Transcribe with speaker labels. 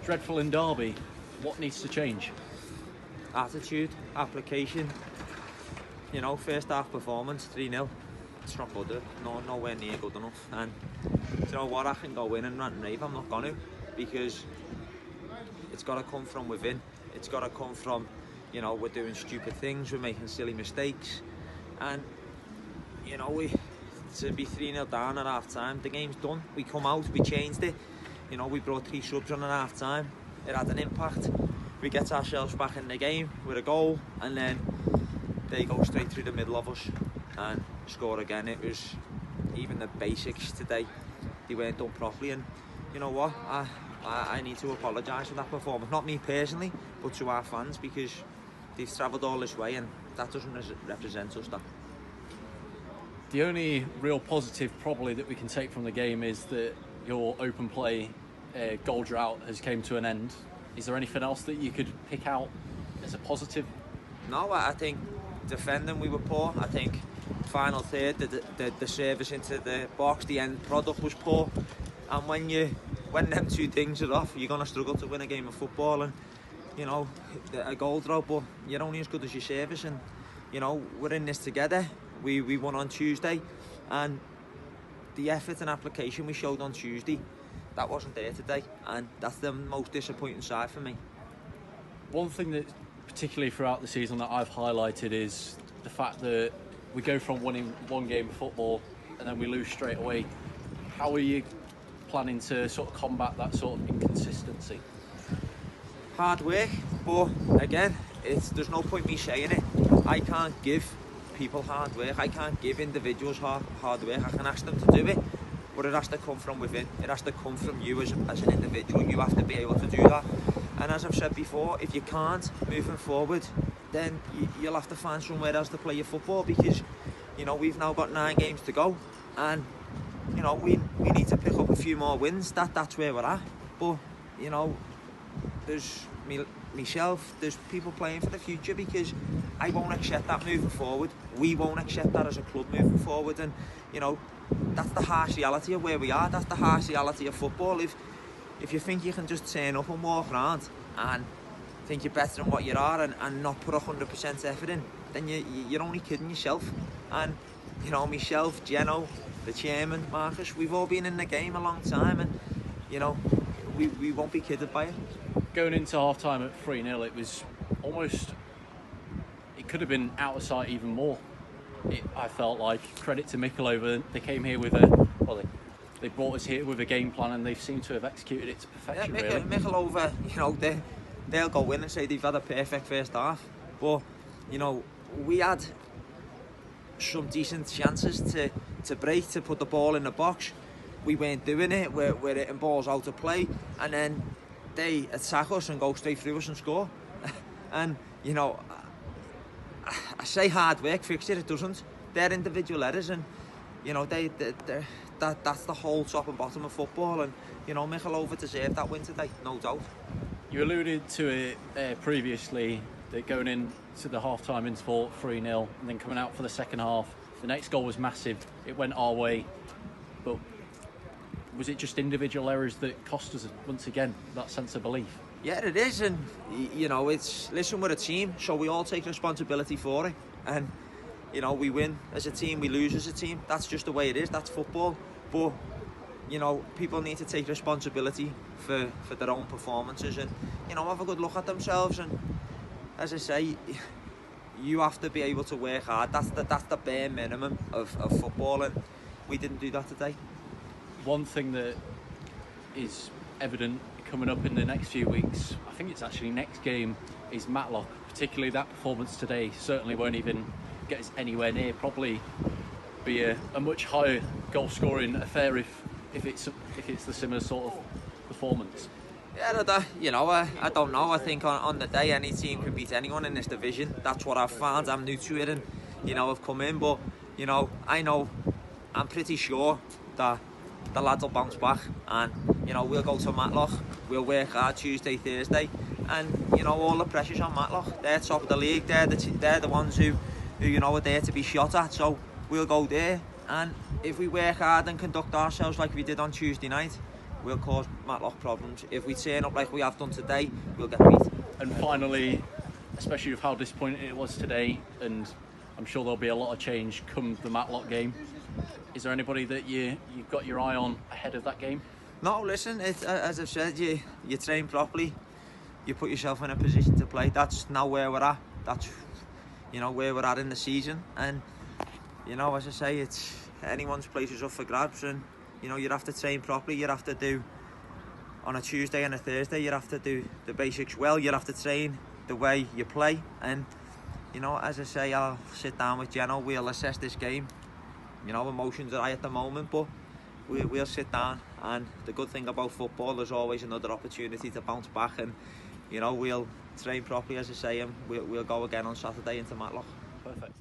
Speaker 1: Dreadful in Derby. What needs to change?
Speaker 2: Attitude, application. You know, first half performance, 3-0. It's not good. Nowhere near good enough. And you know what? I can go in and rant and rave. I'm not going to, because it's got to come from within. It's got to come from, you know, we're doing stupid things, we're making silly mistakes, and you know, to be 3-0 down at half time, the game's done. We come out, we changed it. You know, we brought 3 subs on at half time. It had an impact. We get ourselves back in the game with a goal, and then they go straight through the middle of us and score again. It was, even the basics today, they weren't done properly. And you know what? I need to apologise for that performance. Not me personally, but to our fans, because they've travelled all this way and that doesn't represent us. That.
Speaker 1: The only real positive probably that we can take from the game is that your open play goal drought has came to an end. Is there anything else that you could pick out as a positive?
Speaker 2: No, I think defending we were poor. I think final third, the service into the box, the end product was poor. And when them two things are off, you're going to struggle to win a game of football. And you know, a goal drought, but you're only as good as your service. And you know, we're in this together. We won on Tuesday, and the effort and application we showed on Tuesday, that wasn't there today, and that's the most disappointing side for me.
Speaker 1: One thing that particularly throughout the season that I've highlighted is the fact that we go from winning one game of football and then we lose straight away. How are you planning to sort of combat that sort of inconsistency?
Speaker 2: Hard work, but again, there's no point me saying it. I can't give people hard work. I can't give individuals hard work. I can ask them to do it, but it has to come from within. It has to come from you as an individual. You have to be able to do that. And as I've said before, if you can't moving forward, then you'll have to find somewhere else to play your football, because you know, we've now got 9 games to go, and you know, we need to pick up a few more wins. That's where we're at. But you know, there's myself, there's people playing for the future, because I won't accept that moving forward. We won't accept that as a club moving forward. And you know, that's the harsh reality of where we are. That's the harsh reality of football. If you think you can just turn up and walk around and think you're better than what you are, and not put 100% effort in, then you're only kidding yourself. And you know, myself, Geno, the chairman, Marcus, we've all been in the game a long time, and you know, we won't be kidded by it.
Speaker 1: Going into half time at 3-0, it was almost, it could have been out of sight even more. I felt like, credit to Mickleover, they came here with they brought us here with a game plan, and they seem to have executed it to perfection.
Speaker 2: Yeah, Mickleover, you know, they'll go in and say they've had a perfect first half, but you know, we had some decent chances to break, to put the ball in the box. We weren't doing it. We're hitting balls out of play, and then they attack us and go straight through us and score. And you know, I say hard work fixed it doesn't. They're individual errors, and you know, that's the whole top and bottom of football. And you know, Mickleover deserved that win today, no doubt.
Speaker 1: You alluded to it previously, that going into the half-time interval 3-0 and then coming out for the second half, the next goal was massive. It went our way, but was it just individual errors that cost us once again that sense of belief?
Speaker 2: Yeah, it is. And you know, listen, we're a team, so we all take responsibility for it. And you know, we win as a team, we lose as a team. That's just the way it is. That's football. But you know, people need to take responsibility for their own performances, and you know, have a good look at themselves. And as I say, you have to be able to work hard. That's the bare minimum of football, and we didn't do that today.
Speaker 1: One thing that is evident coming up in the next few weeks, I think it's actually next game, is Matlock. Particularly that performance today certainly won't even get us anywhere near probably be a much higher goal scoring affair if it's the similar sort of performance.
Speaker 2: Yeah, you know, I don't know. I think on the day any team can beat anyone in this division. That's what I've found. I'm new to it, and you know, I've come in, but you know, I'm pretty sure that the lads will bounce back, and you know, we'll go to Matlock, we'll work hard Tuesday, Thursday, and you know, all the pressure's on Matlock. They're top of the league. They're the ones who you know are there to be shot at. So we'll go there, and if we work hard and conduct ourselves like we did on Tuesday night, we'll cause Matlock problems. If we turn up like we have done today, we'll get beat.
Speaker 1: And finally, especially with how disappointing it was today, and I'm sure there'll be a lot of change come the Matlock game, is there anybody that you've got your eye on ahead of that game?
Speaker 2: No, listen, as I've said, you train properly, you put yourself in a position to play. That's now where we're at. That's, you know, where we're at in the season. And, you know, as I say, it's anyone's place is up for grabs, and, you know, you have to train properly. You have to do, on a Tuesday and a Thursday, you have to do the basics well. You have to train the way you play. And, you know, as I say, I'll sit down with Geno, we'll assess this game. You know, emotions are high at the moment, but we'll sit down, and the good thing about football, there's always another opportunity to bounce back, and, you know, we'll train properly, as I say, and we'll go again on Saturday into Matlock.
Speaker 1: Perfect.